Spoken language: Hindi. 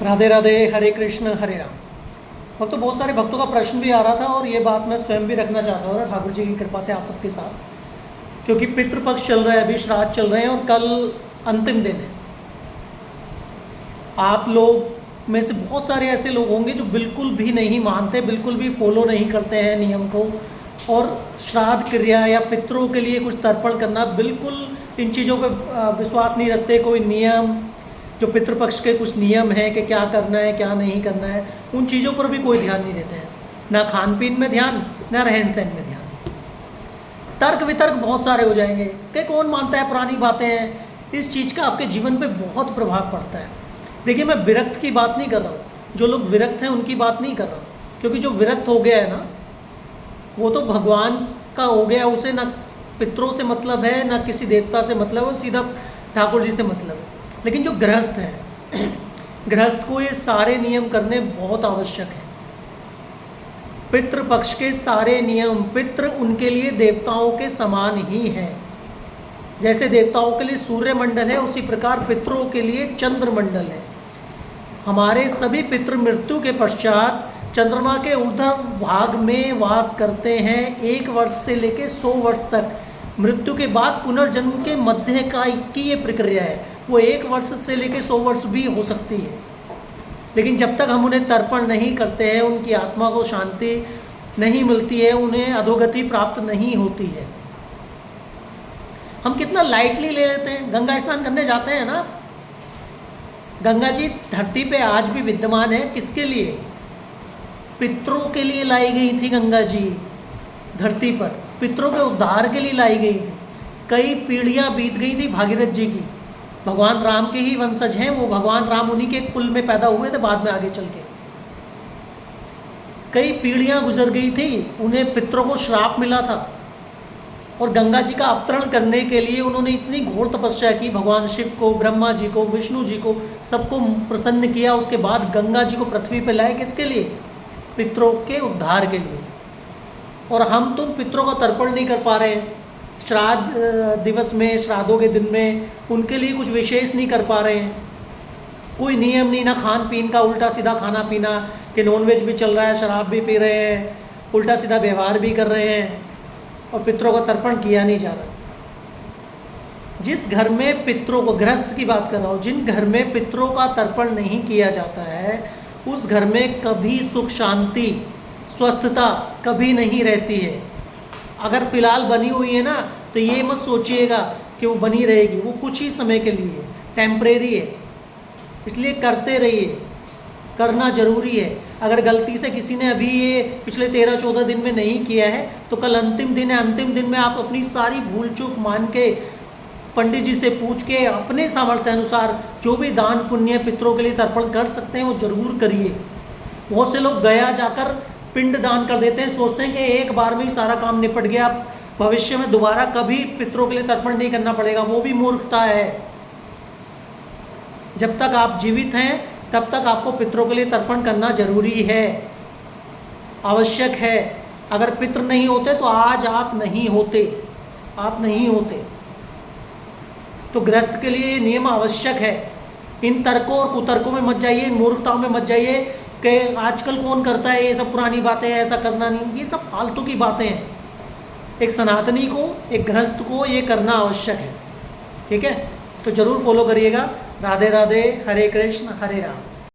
राधे राधे, हरे कृष्ण हरे राम। तो बहुत सारे भक्तों का प्रश्न भी आ रहा था और ये बात मैं स्वयं भी रखना चाहता हूँ ठाकुर जी की कृपा से आप सबके साथ, क्योंकि पितृपक्ष चल रहा है, अभी श्राद्ध चल रहे हैं और कल अंतिम दिन है। आप लोग में से बहुत सारे ऐसे लोग होंगे जो बिल्कुल भी नहीं मानते, बिल्कुल भी फॉलो नहीं करते हैं नियम को, और श्राद्ध क्रिया या पितरों के लिए कुछ तर्पण करना, बिल्कुल इन चीज़ों पर विश्वास नहीं रखते। कोई नियम, जो पितृपक्ष के कुछ नियम हैं कि क्या करना है क्या नहीं करना है, उन चीज़ों पर भी कोई ध्यान नहीं देते हैं। ना खान पीन में ध्यान, ना रहन सहन में ध्यान। तर्क वितर्क बहुत सारे हो जाएंगे कि कौन मानता है, पुरानी बातें हैं। इस चीज़ का आपके जीवन पे बहुत प्रभाव पड़ता है। देखिए, मैं विरक्त की बात नहीं कर रहा हूँ, जो लोग विरक्त हैं उनकी बात नहीं कर रहा हूँ, क्योंकि जो विरक्त हो गया है ना, वो तो भगवान का हो गया, उसे ना पितरों से मतलब है ना किसी देवता से मतलब है, सीधा ठाकुर जी से मतलब है। लेकिन जो गृहस्थ है, गृहस्थ को ये सारे नियम करने बहुत आवश्यक है। पितृपक्ष के सारे नियम, पितृ उनके लिए देवताओं के समान ही हैं। जैसे देवताओं के लिए सूर्य मंडल है, उसी प्रकार पितरों के लिए चंद्र मंडल है। हमारे सभी पितृ मृत्यु के पश्चात चंद्रमा के ऊर्ध्व भाग में वास करते हैं 1 वर्ष से लेकर 100 वर्ष तक। मृत्यु के बाद पुनर्जन्म के मध्य की ये प्रक्रिया है। वो 1 वर्ष से लेकर 100 वर्ष भी हो सकती है, लेकिन जब तक हम उन्हें तर्पण नहीं करते हैं, उनकी आत्मा को शांति नहीं मिलती है, उन्हें अधोगति प्राप्त नहीं होती है। हम कितना लाइटली ले लेते हैं। गंगा स्नान करने जाते हैं ना, गंगा जी धरती पे आज भी विद्यमान है। किसके लिए? पितरों के लिए लाई गई थी गंगा जी धरती पर, पितरों के उद्धार के लिए लाई गई थी। कई पीढ़ियां बीत गई थी भागीरथ जी की। भगवान राम के ही वंशज हैं वो, भगवान राम उन्हीं के कुल में पैदा हुए थे बाद में आगे चल के। कई पीढ़ियां गुजर गई थी, उन्हें पितरों को श्राप मिला था, और गंगा जी का अवतरण करने के लिए उन्होंने इतनी घोर तपस्या की। भगवान शिव को, ब्रह्मा जी को, विष्णु जी को, सबको प्रसन्न किया। उसके बाद गंगा जी को पृथ्वी पर लाए। किसके लिए? पितरों के उद्धार के लिए। और हम तुम पितरों का तर्पण नहीं कर पा रहे हैं। श्राद्ध दिवस में, श्राद्धों के दिन में उनके लिए कुछ विशेष नहीं कर पा रहे हैं। कोई नियम नहीं, ना खान पीन का, उल्टा सीधा खाना पीना, कि नॉनवेज भी चल रहा है, शराब भी पी रहे हैं, उल्टा सीधा व्यवहार भी कर रहे हैं, और पितरों का तर्पण किया नहीं जा रहा। जिस घर में पितरों को, गृहस्थ की बात कर रहा हूँ, जिन घर में पितरों का तर्पण नहीं किया जाता है, उस घर में कभी सुख शांति स्वस्थता कभी नहीं रहती है। अगर फ़िलहाल बनी हुई है ना, तो ये मत सोचिएगा कि वो बनी रहेगी। वो कुछ ही समय के लिए है, टेम्परेरी है। इसलिए करते रहिए, करना ज़रूरी है। अगर गलती से किसी ने अभी ये पिछले 13-14 दिन में नहीं किया है, तो कल अंतिम दिन है। अंतिम दिन में आप अपनी सारी भूल चूक मान के, पंडित जी से पूछ के, अपने सामर्थ्य अनुसार जो भी दान पुण्य पितरों के लिए तर्पण कर सकते हैं वो ज़रूर करिए। बहुत से लोग गया जाकर पिंड दान कर देते हैं, सोचते हैं कि एक बार में ही सारा काम निपट गया, भविष्य में दोबारा कभी पितरों के लिए तर्पण नहीं करना पड़ेगा। वो भी मूर्खता है। जब तक आप जीवित हैं तब तक आपको पितरों के लिए तर्पण करना जरूरी है, आवश्यक है। अगर पितृ नहीं होते तो आज आप नहीं होते, आप नहीं होते। तो गृहस्थ के लिए नियम आवश्यक है। इन तर्कों और कुतर्कों में मत जाइए, इन मूर्खताओं में मत जाइए कि आजकल कौन करता है ये सब पुरानी बातें, ऐसा करना नहीं। ये सब फालतू की बातें हैं। एक सनातनी को, एक गृहस्थ को ये करना आवश्यक है। ठीक है, तो ज़रूर फॉलो करिएगा। राधे राधे, हरे कृष्ण हरे राम।